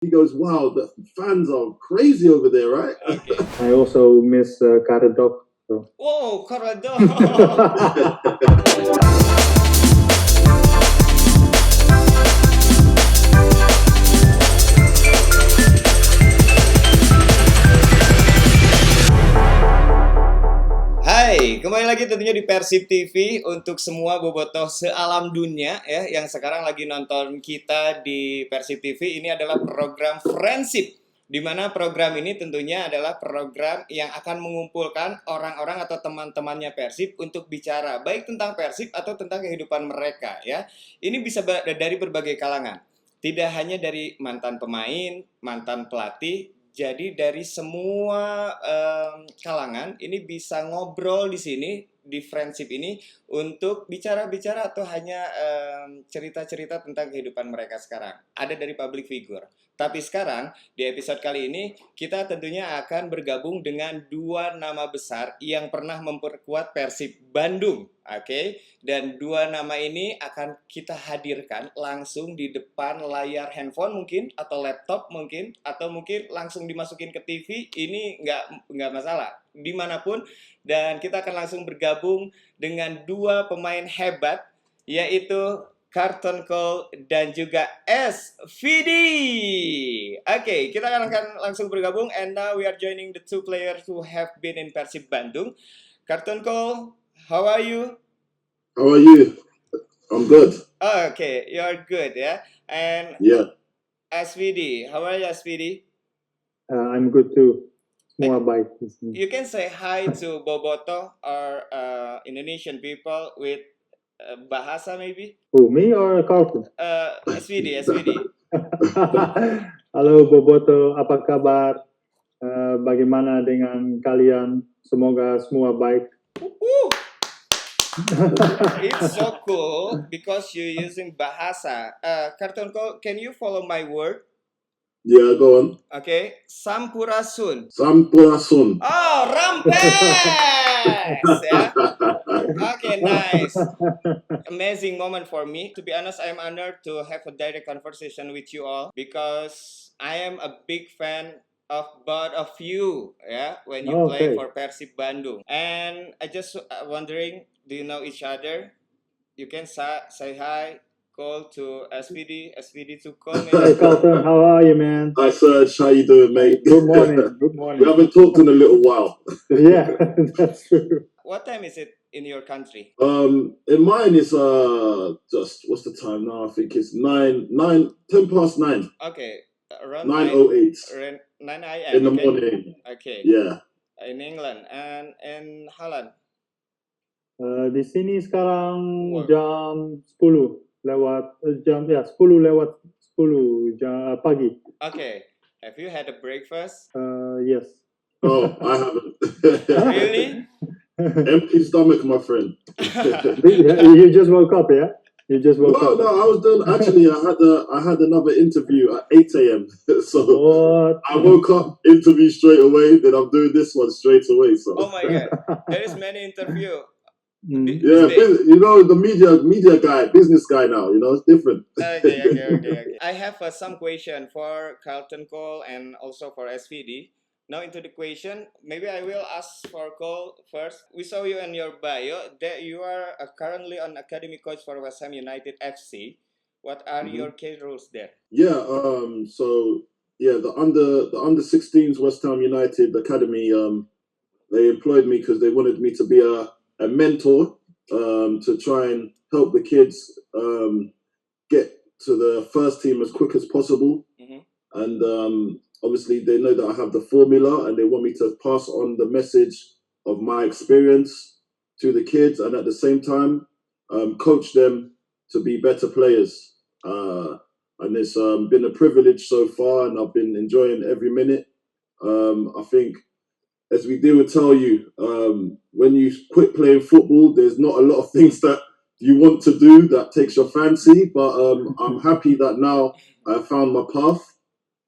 He goes, "Wow, the fans are crazy over there, right?" Okay. I also miss Karadok. So. Whoa, Corrado. Hai, kembali lagi tentunya di Persib TV untuk semua bobotoh sealam dunia ya yang sekarang lagi nonton kita di Persib TV. Ini adalah program Friendship, di mana program ini tentunya adalah program yang akan mengumpulkan orang-orang atau teman-temannya Persib untuk bicara baik tentang Persib atau tentang kehidupan mereka ya. Ini bisa dari berbagai kalangan. Tidak hanya dari mantan pemain, mantan pelatih, jadi dari semua kalangan ini bisa ngobrol di sini di friendship ini untuk bicara-bicara atau hanya cerita-cerita tentang kehidupan mereka sekarang. Ada dari public figure. Tapi sekarang di episode kali ini kita tentunya akan bergabung dengan dua nama besar yang pernah memperkuat Persib Bandung. Oke, dan dua nama ini akan kita hadirkan langsung di depan layar handphone mungkin atau laptop mungkin atau mungkin langsung dimasukin ke TV. Ini nggak masalah dimanapun, dan kita akan langsung bergabung dengan dua pemain hebat yaitu Carlton Cole dan juga SVD. Oke, kita akan langsung bergabung, and now we are joining the two players who have been in Persib Bandung. Carlton Cole, how are you? How are you? I'm good. Okay, you're good, yeah? And Yeah. SVD, how are you, SVD? I'm good too. Semua baik. You can say hi to Boboto or Indonesian people with bahasa maybe? Who, me or Carlton? SVD. Halo Boboto, apa kabar? Bagaimana dengan kalian? Semoga semua baik. It's so cool because you're using bahasa. Carlton, can you follow my word? Yeah, go on. Okay, Sampurasun. Sampurasun. Oh, Rampes! Yeah. Okay, nice. Amazing moment for me. To be honest, I'm honored to have a direct conversation with you all because I am a big fan of both of you, yeah, when you play for Persib Bandung. And I just wondering, do you know each other? You can say hi, Cole to SVD to Cole. Hey Carlton, how are you, man? Hi Serge, how you doing, mate? Good morning. Good morning. We haven't talked in a little while. Yeah, that's true. What time is it in your country? In mine it's just what's the time now? I think it's 10 past 9. Okay, around 9:08. 9 a.m. in the morning. Okay. Yeah. In England and in Holland. Di sini sekarang jam 10 lewat 10 jam pagi. Okay. Have you had a breakfast? Yes. Oh, I haven't. Really? Empty stomach, my friend. You just woke up, yeah? You just woke up. No, I was done. Actually, I had another interview at 8 a.m. So what? I woke up, interview straight away. Then I'm doing this one straight away. So. Oh my god, there is many interview. Yeah, you know, the media guy, business guy now. You know, it's different. Okay. I have some question for Carlton Cole and also for SVD. Now into the question, maybe I will ask for Cole first. We saw you in your bio that you are currently an academy coach for West Ham United FC. What are your key roles there? Yeah. So yeah, the under 16s West Ham United academy. They employed me because they wanted me to be a mentor, to try and help the kids get to the first team as quick as possible. And obviously they know that I have the formula and they want me to pass on the message of my experience to the kids, and at the same time coach them to be better players. And it's been a privilege so far, and I've been enjoying every minute. I think, as we do tell you, when you quit playing football, there's not a lot of things that you want to do that takes your fancy, but I'm happy that now I found my path,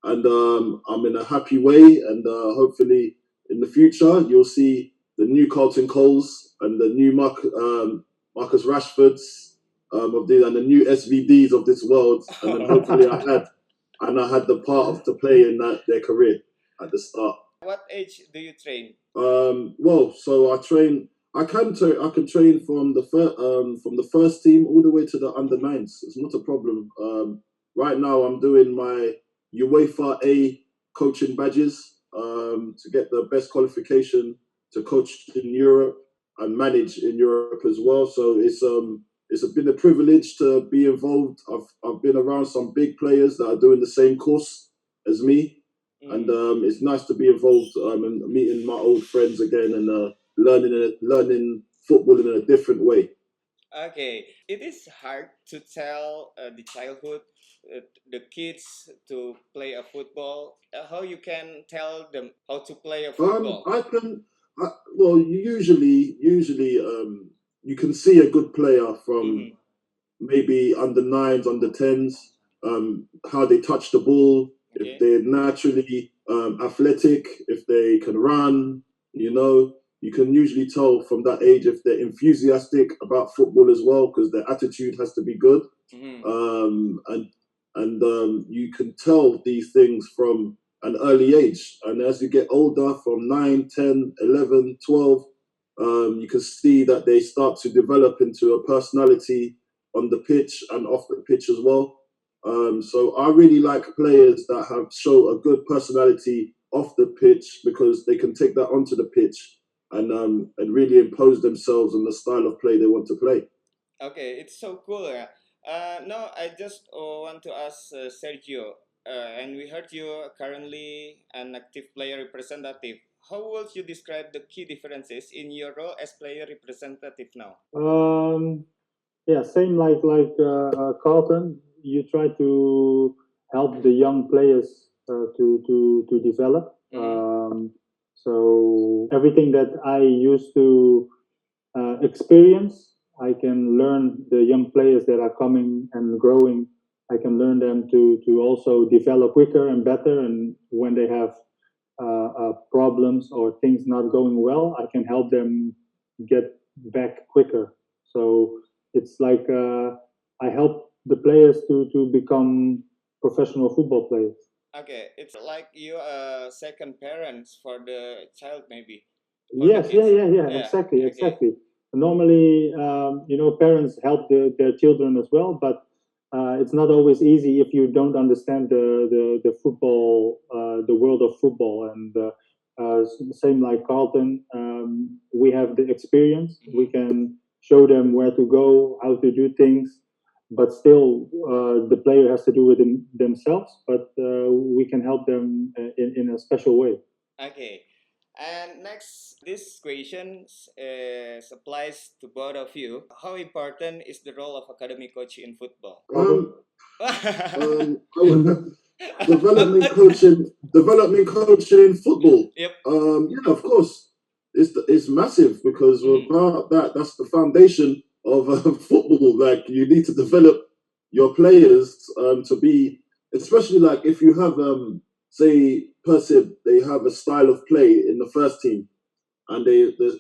and I'm in a happy way, and hopefully in the future you'll see the new Carlton Coles and the new Marcus Rashfords and the new SVDs of this world, and then hopefully I and I had the part of to play in their career at the start. What age do you train? Well, so I can train from the first team all the way to the under nines. It's not a problem. Right now I'm doing my UEFA A coaching badges to get the best qualification to coach in Europe and manage in Europe as well. So it's been a privilege to be involved. I've been around some big players that are doing the same course as me. And it's nice to be involved and meeting my old friends again and learning football in a different way. Okay, it is hard to tell the childhood, the kids to play a football. How you can tell them how to play a football? Well, usually you can see a good player from maybe under nines, under tens, how they touch the ball, Okay. if they're naturally athletic, if they can run, you can usually tell from that age if they're enthusiastic about football as well, because their attitude has to be good. And you can tell these things from an early age. And as you get older, from 9, 10, 11, 12, you can see that they start to develop into a personality on the pitch and off the pitch as well. So I really like players that show a good personality off the pitch, because they can take that onto the pitch and really impose themselves on the style of play they want to play. Okay, it's so cool. Now I just want to ask Sergio, and we heard you are currently an active player representative. How would you describe the key differences in your role as player representative now? Yeah, same like Carlton. You try to help the young players to develop. So everything that I used to experience, I can learn the young players that are coming and growing. I can learn them to also develop quicker and better. And when they have problems or things not going well, I can help them get back quicker. So it's like I help the players to become professional football players. Okay, it's like you are second parents for the child, maybe. Yes, yeah, exactly. Normally, parents help their children as well, but it's not always easy if you don't understand the football, the world of football. And same like Carlton, we have the experience. We can show them where to go, how to do things, but still, the player has to do it themselves. But we can help them in a special way. Okay. And next, this question applies to both of you. How important is the role of academy coach in football? Development coaching in football. Yep. Yeah, of course, it's massive, because without that, that's the foundation of football. Like, you need to develop your players to be, especially like if you have say Persib, they have a style of play in the first team, and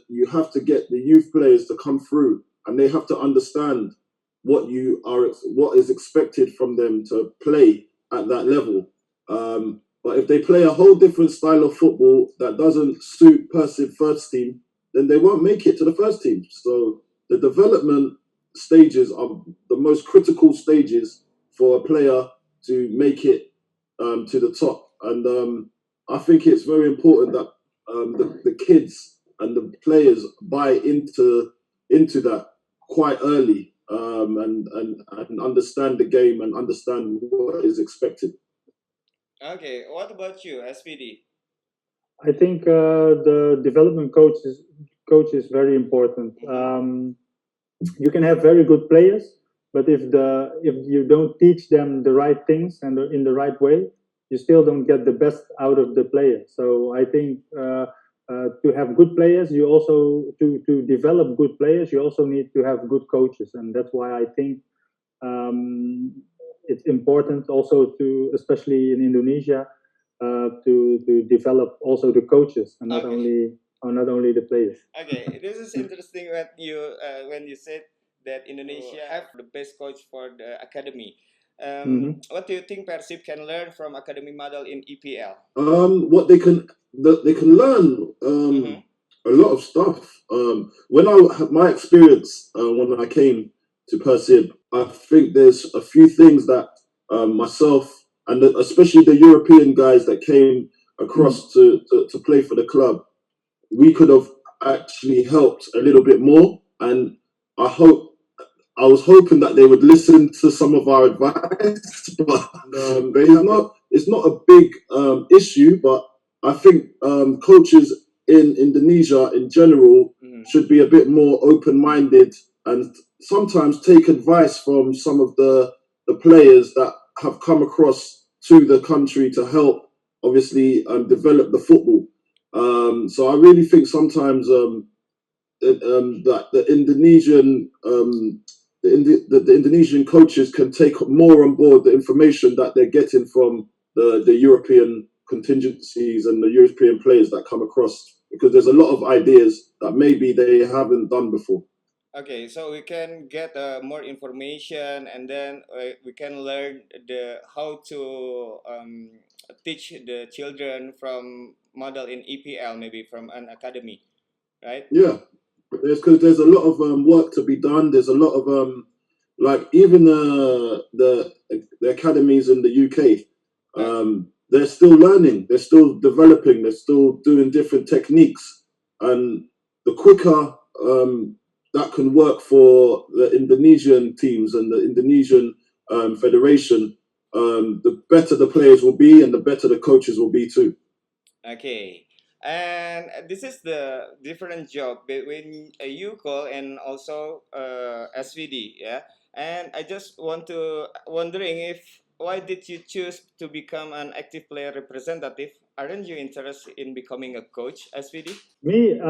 you have to get the youth players to come through, and they have to understand what is expected from them to play at that level. But if they play a whole different style of football that doesn't suit Persib first team, then they won't make it to the first team. So the development stages are the most critical stages for a player to make it to the top. And I think it's very important that the kids and the players buy into that quite early, and understand the game and understand what is expected. Okay, what about you, SPD? I think the development coach is very important. You can have very good players, but if you don't teach them the right things and in the right way, you still don't get the best out of the player. So I think to have good players, you also to develop good players, you also need to have good coaches, and that's why I think it's important also to, especially in Indonesia, to develop also the coaches and not only the players. Okay, this is interesting when you said that Indonesia have the best coach for the academy. What do you think Persib can learn from academy model in EPL? What they can learn a lot of stuff. When I had my experience when I came to Persib, I think there's a few things that myself and especially the European guys that came across to play for the club, we could have actually helped a little bit more. And I was hoping that they would listen to some of our advice, but it's not a big issue. But I think coaches in Indonesia in general should be a bit more open-minded and sometimes take advice from some of the players that have come across to the country to help, obviously, develop the football. So I really think sometimes that the Indonesian the Indonesian coaches can take more on board the information that they're getting from the European contingencies and the European players that come across, because there's a lot of ideas that maybe they haven't done before. Okay, so we can get more information, and then we can learn how to teach the children from model in EPL, maybe from an academy, right? Yeah, because there's a lot of work to be done. There's a lot of like even the academies in the UK, they're still learning, they're still developing, they're still doing different techniques, and the quicker that can work for the Indonesian teams and the Indonesian federation, the better the players will be and the better the coaches will be too. Okay. And this is the different job between you, Cole, and also SVD, yeah. And I just wondering if why did you choose to become an active player representative? Aren't you interested in becoming a coach, SVD? Me,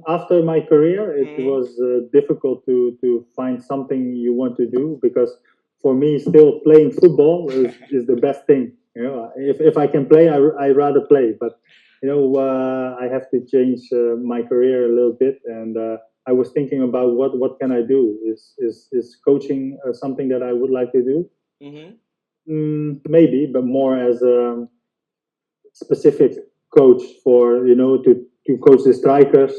after my career, it was difficult to find something you want to do, because for me, still playing football is the best thing. You know, if I can play, I rather play. But you know, I have to change my career a little bit, and I was thinking about what can I do? Is coaching something that I would like to do? Maybe, but more as a specific coach for, you know, to coach the strikers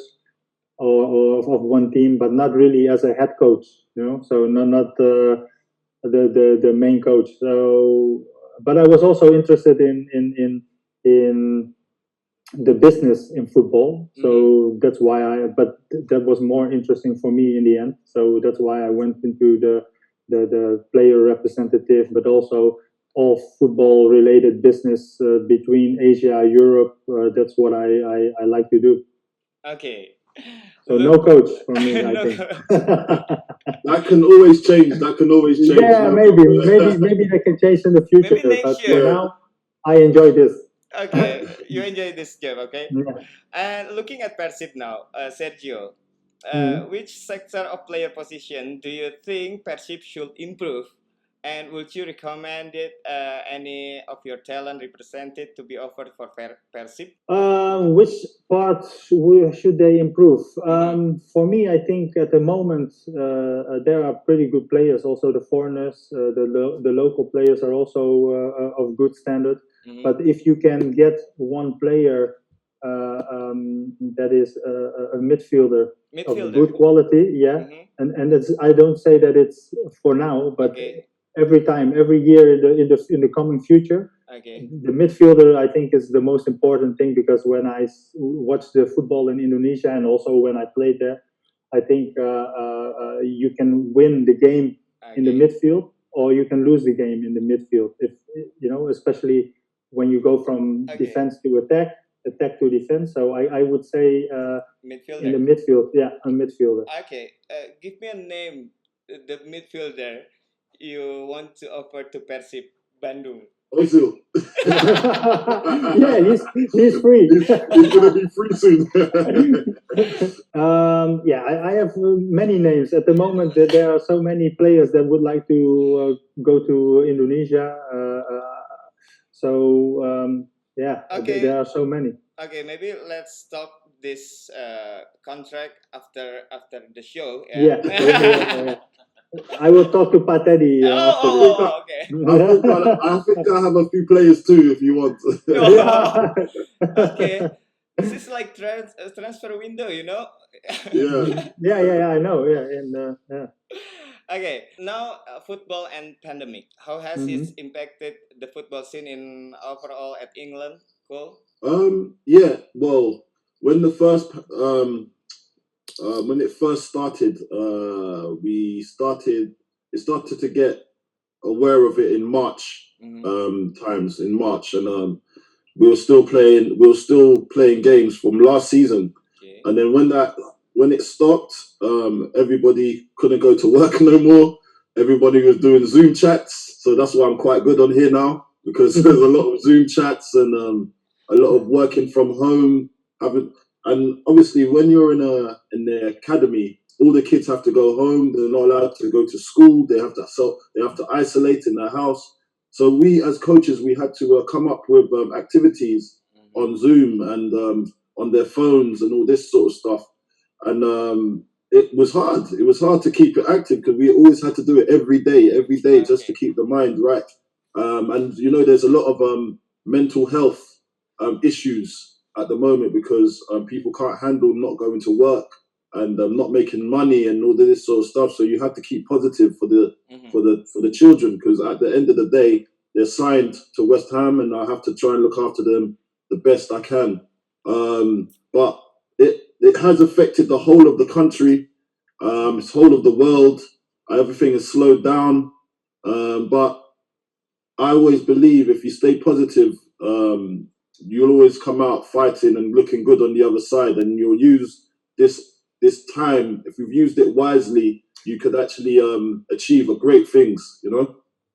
or of one team, but not really as a head coach, you know. So not the main coach. So, but I was also interested in the business in football. So that's why but that was more interesting for me in the end. So that's why I went into the player representative, but also all football related business between Asia, Europe. That's what I like to do. Okay. So no coach for me, I think. That can always change. Yeah, maybe that can change in the future. Maybe next but year. For now, I enjoy this. Okay, you enjoy this job, okay? Yeah. And looking at Persib now, Sergio, which sector of player position do you think Persib should improve? And would you recommend it any of your talent represented to be offered for Persib? Which part should they improve? For me, I think at the moment there are pretty good players. Also, the foreigners, the local players are also of good standard. But if you can get one player that is a midfielder of good quality, yeah, and it's, I don't say that it's for now, but every year in the coming future. Okay. The midfielder, I think, is the most important thing, because when I watch the football in Indonesia and also when I played there, I think you can win the game in the midfield, or you can lose the game in the midfield. If you know, especially when you go from defense to attack to defense. So I would say midfielder. In the midfield, yeah, a midfielder. Okay, give me a name, the midfielder you want to offer to Persib Bandung. Ozil. Yeah, he's free. He's gonna be free soon. Yeah, I have many names at the moment. There are so many players that would like to go to Indonesia. Yeah, there are so many. Okay, maybe let's stop this contract after the show. Yeah. I will talk to Pat Teddy after this. Okay. I think I have a few players too, if you want. Okay. This is like transfer window, you know? Yeah. I know. Yeah. Okay, now football and pandemic. How has Mhm. it impacted the football scene in overall at England? Cool. Yeah. Well, when the first when it first started, it started to get aware of it in March. Times in March, and we were still playing games from last season. Okay. And then when it stopped, everybody couldn't go to work no more. Everybody was doing Zoom chats, so that's why I'm quite good on here now, because there's a lot of Zoom chats and a lot of working from home. And obviously, when you're in the academy, all the kids have to go home. They're not allowed to go to school. They have to isolate in their house. So we, as coaches, we had to come up with activities on Zoom and on their phones and all this sort of stuff. And it was hard. It was hard to keep it active because we always had to do it every day, just to keep the mind right. And there's a lot of mental health issues at the moment because people can't handle not going to work and not making money and all this sort of stuff. So you have to keep positive for the children, because at the end of the day, they're signed to West Ham, and I have to try and look after them the best I can. But it has affected the whole of the country, whole of the world. Everything is slowed down. But I always believe if you stay positive, you'll always come out fighting and looking good on the other side, and you'll use this time. If you've used it wisely, you could actually achieve great things.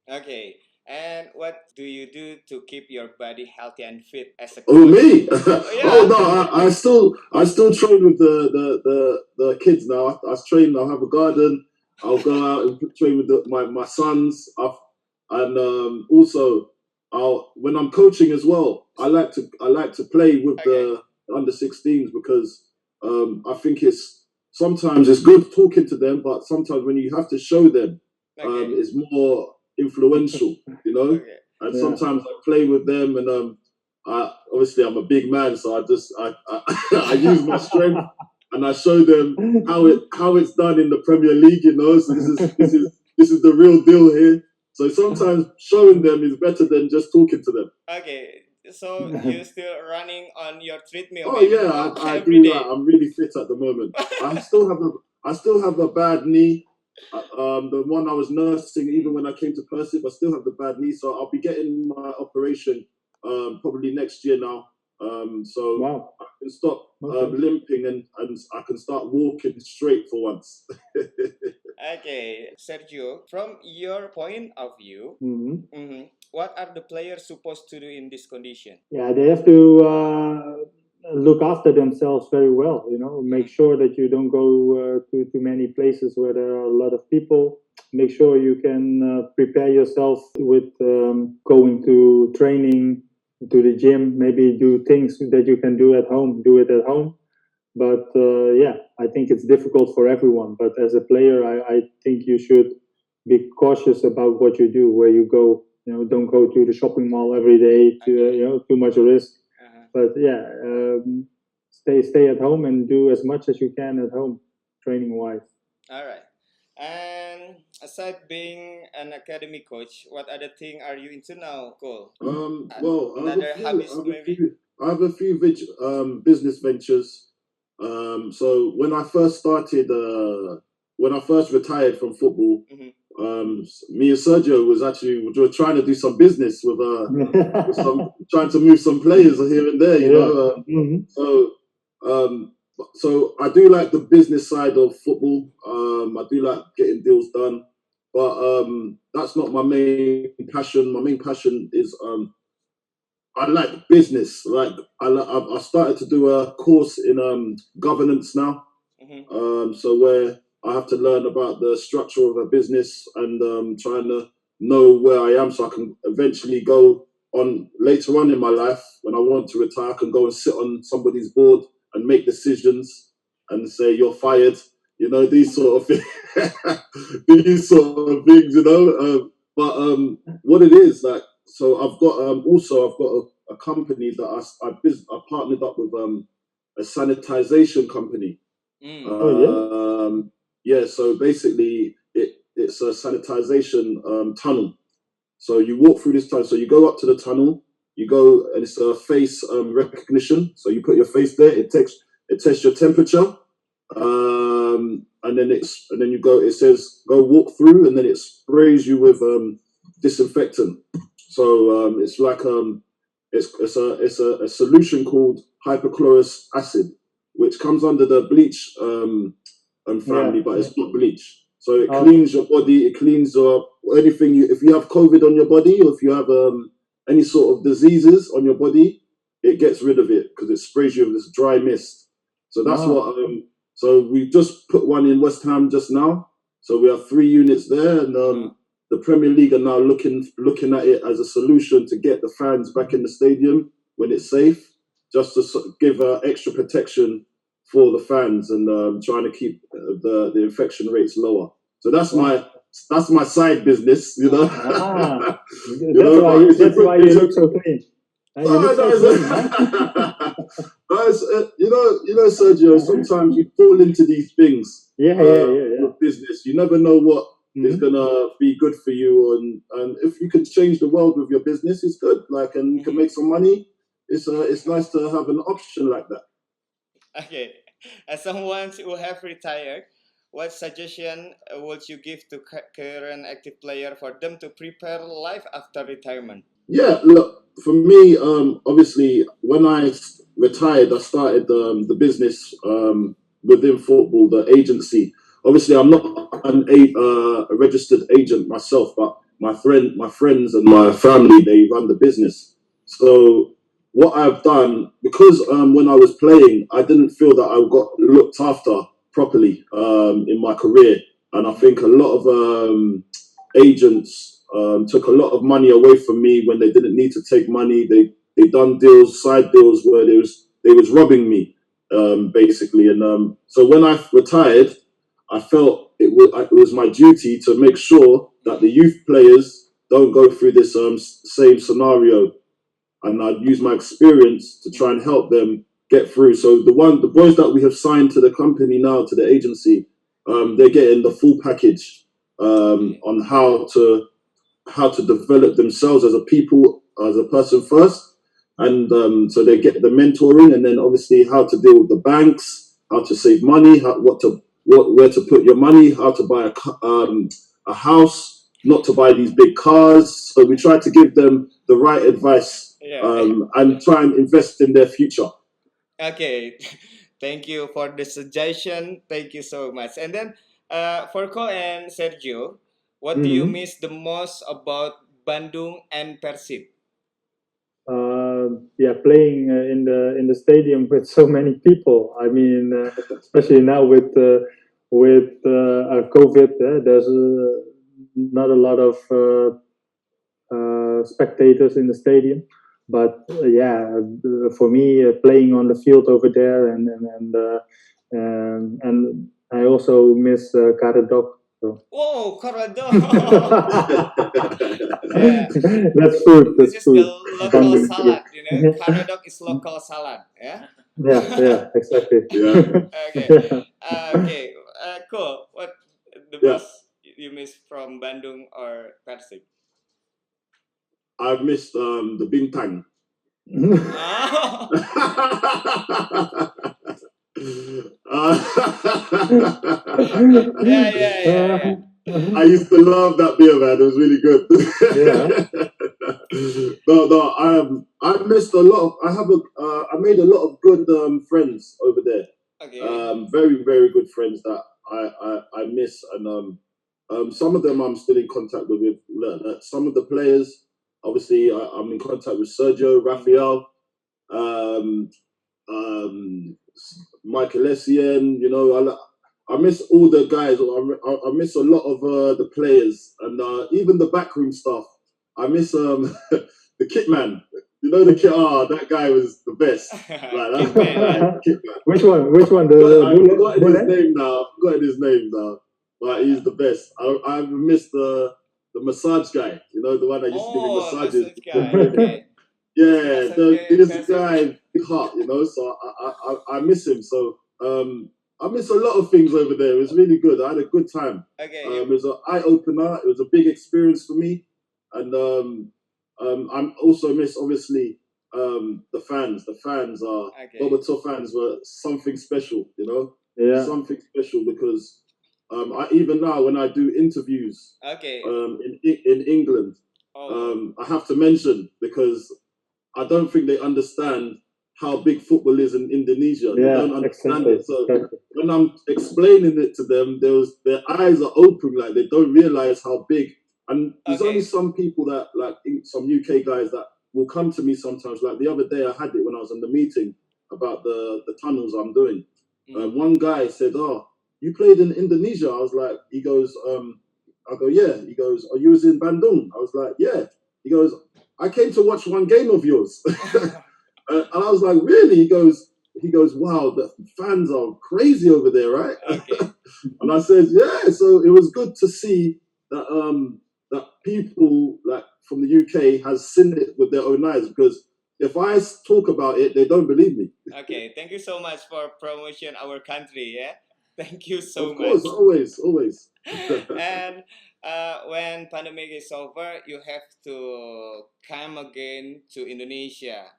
Okay. And what do you do to keep your body healthy and fit as a coach? Oh, me? Yeah. Oh no, I still train with the kids now. I train. I have a garden. I'll go out and train with my sons. Also, when I'm coaching as well, I like to play with the under 16s, because I think sometimes it's good talking to them, but sometimes when you have to show them, it's more influential, Okay. And sometimes I play with them, and obviously I'm a big man, so I use my strength and I show them how it's done in the Premier League, So this is the real deal here. So sometimes showing them is better than just talking to them. Okay. So you're still running on your treadmill? Oh maybe? yeah, I Every do day. that. I'm really fit at the moment. I still have a bad knee. The one I was nursing, even when I came to Persib, I still have the bad knee. So I'll be getting my operation probably next year now. So Wow. I can stop limping and I can start walking straight for once. Okay, Sergio, from your point of view, what are the players supposed to do in this condition? Yeah, they have to look after themselves very well. Make sure that you don't go to too many places where there are a lot of people. Make sure you can prepare yourself with going to training, to the gym. Maybe do things that you can do at home. Do it at home. But I think it's difficult for everyone. But as a player, I think you should be cautious about what you do, where you go. Don't go to the shopping mall every day. Too much risk. But stay at home and do as much as you can at home, training wise. All right. And aside being an academy coach, what other thing are you into now, Cole? Well, I have a few business ventures. So when I first retired from football, me and Sergio we were trying to do some business with trying to move some players here and there, So I do like the business side of football. I do like getting deals done, but that's not my main passion. My main passion is I like business. Like I started to do a course in governance now. So where I have to learn about the structure of a business and trying to know where I am, so I can eventually go on later on in my life when I want to retire. I can go and sit on somebody's board and make decisions and say you're fired. you know, these sort of these sort of things, you know. What it is like, so I've got a company that I partnered up with a sanitization company. Yeah, so basically it's a sanitization tunnel. So you walk through this tunnel. So you go up to the tunnel, you go, and it's a face recognition. So you put your face there. It tests your temperature, and then you go. It says go walk through, and then it sprays you with disinfectant. So it's like it's a solution called hypochlorous acid, which comes under the bleach family, but it's not bleach. So it cleans your body. It cleans anything. If you have COVID on your body, or if you have any sort of diseases on your body, it gets rid of it because it sprays you with this dry mist. So that's what. So we just put one in West Ham just now. So we have 3 units there, and the Premier League are now looking at it as a solution to get the fans back in the stadium when it's safe, just to give extra protection for the fans and trying to keep the infection rates lower. So that's my side business, you know. That's why you look so clean. You know, Sergio. Sometimes you fall into these things. With business, you never know what is gonna be good for you, and if you can change the world with your business, it's good. Like, and you can make some money. It's nice to have an option like that. Okay, as someone who have retired, what suggestion would you give to current active player for them to prepare life after retirement? Yeah, look, for me, obviously, when I retired, I started the business within football, the agency. Obviously, I'm not a registered agent myself, but my friends and my family, they run the business. So what I've done, because when I was playing, I didn't feel that I got looked after properly in my career. And I think a lot of agents took a lot of money away from me when they didn't need to take money. They done side deals where they was robbing me, basically. And so when I retired, I felt it was my duty to make sure that the youth players don't go through this same scenario. And I'd use my experience to try and help them get through. So the boys that we have signed to the company now, to the agency, they're getting the full package on how to develop themselves as a people, as a person first, and so they get the mentoring, and then obviously how to deal with the banks, how to save money, where to put your money, how to buy a house, not to buy these big cars. So we try to give them the right advice. And try and invest in their future. Okay, thank you for the suggestion. Thank you so much. And then for Cole and Sergio, what do you miss the most about Bandung and Persib? Playing in the stadium with so many people. I mean, especially now with COVID, there's not a lot of spectators in the stadium. But for me, playing on the field over there, and I also miss Karedok. So. Whoa, Karedok! That's food. This is the local salad, you know. Karedok is local salad, yeah. Yeah, exactly. Okay, cool. What the most you miss from Bandung or Persib? I missed the Bintang. Yeah. I used to love that beer, man. It was really good. I missed a lot of. I made a lot of good friends over there. Okay. Very, very good friends that I miss, and some of them I'm still in contact with. Some of the players, obviously, I'm in contact with Sergio, Rafael, Michael Essien. You know, I miss all the guys. I miss a lot of the players, and even the backroom staff. I miss the kit man. You know the kid. Oh, that guy was the best. Like Kid Man, yeah. Kid Man. Which one? Which one? I've forgotten his Bule? name now. I've forgotten his name now. But he's the best. I missed the massage guy. You know, the one that used to give me Oh, massages. massage guy. Okay. Yeah, Massage this person. guy, big heart. You know, so I miss him. So I miss a lot of things over there. It was really good. I had a good time. Okay. It was an eye opener. It was a big experience for me, and I also miss obviously the fans. The fans are Okay. Boboto fans were something special. You know, Yeah. something special because even now when I do interviews Okay. in England, Oh. I have to mention because I don't think they understand how big football is in Indonesia. They Yeah, don't understand exactly. it. So Exactly. when I'm explaining it to them, their eyes are open, like they don't realize how big. And there's Okay. only some people that, like some UK guys, that will come to me sometimes. Like the other day, I had it when I was in the meeting about the tunnels I'm doing. One guy said, "Oh, you played in Indonesia?" I was like, he goes, I go, "Yeah." He goes, "Oh, you was in Bandung?" I was like, "Yeah." He goes, "I came to watch one game of yours." And I was like, "Really?" He goes, "Wow, the fans are crazy over there, right?" Okay. And I said, "Yeah." So it was good to see that that people like from the UK has seen it with their own eyes, because if I talk about it, they don't believe me. Okay. Thank you so much for promotion our country. Yeah. Thank you so Of course, much. always. And when pandemic is over, you have to come again to Indonesia.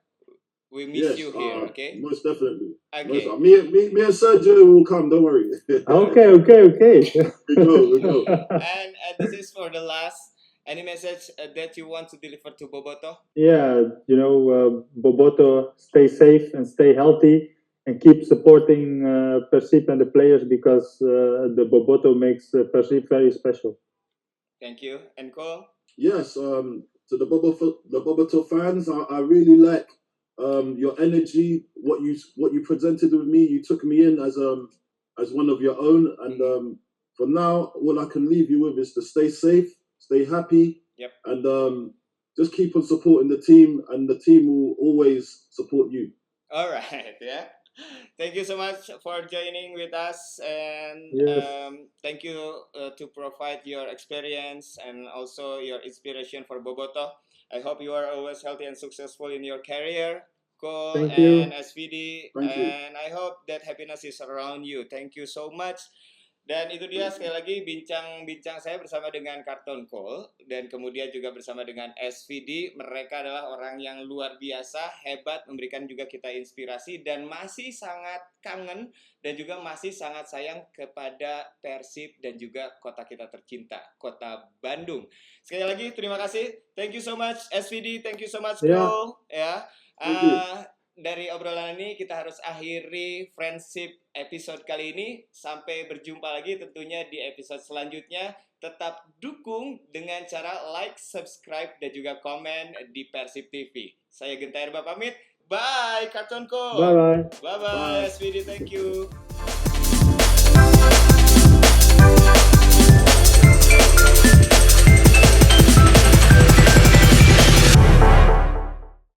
We miss Yes, you here. Okay. most definitely. Okay. Me and Sergio will come. Don't worry. Okay. We go. And this is for the last. Any message that you want to deliver to Boboto? Yeah, Boboto, stay safe and stay healthy, and keep supporting Persib and the players, because the Boboto makes Persib very special. Thank you. And Cole? Yes, to the Boboto fans, I really like your energy, what you presented with me. You took me in as one of your own, and for now, all I can leave you with is to stay safe, stay happy, Yep. and just keep on supporting the team, and the team will always support you. All right. Yeah. Thank you so much for joining with us, and Yes. thank you to provide your experience and also your inspiration for Boboto. I hope you are always healthy and successful in your career, Cole Thank you. and SVD, Thank you. and I hope that happiness is around you. Thank you so much. Dan itu dia sekali lagi bincang-bincang saya bersama dengan Carlton Cole dan kemudian juga bersama dengan SVD. Mereka adalah orang yang luar biasa, hebat, memberikan juga kita inspirasi dan masih sangat kangen dan juga masih sangat sayang kepada Persib dan juga kota kita tercinta, kota Bandung. Sekali lagi terima kasih. Thank you so much SVD, thank you so much Cole. Ya. Thank you. Dari obrolan ini kita harus akhiri friendship episode kali ini. Sampai berjumpa lagi tentunya di episode selanjutnya. Tetap dukung dengan cara like, subscribe, dan juga komen di Persib TV. Saya Genta Herba pamit. Bye, Carlton Cole. Bye bye. Bye-bye, SVD. Thank you.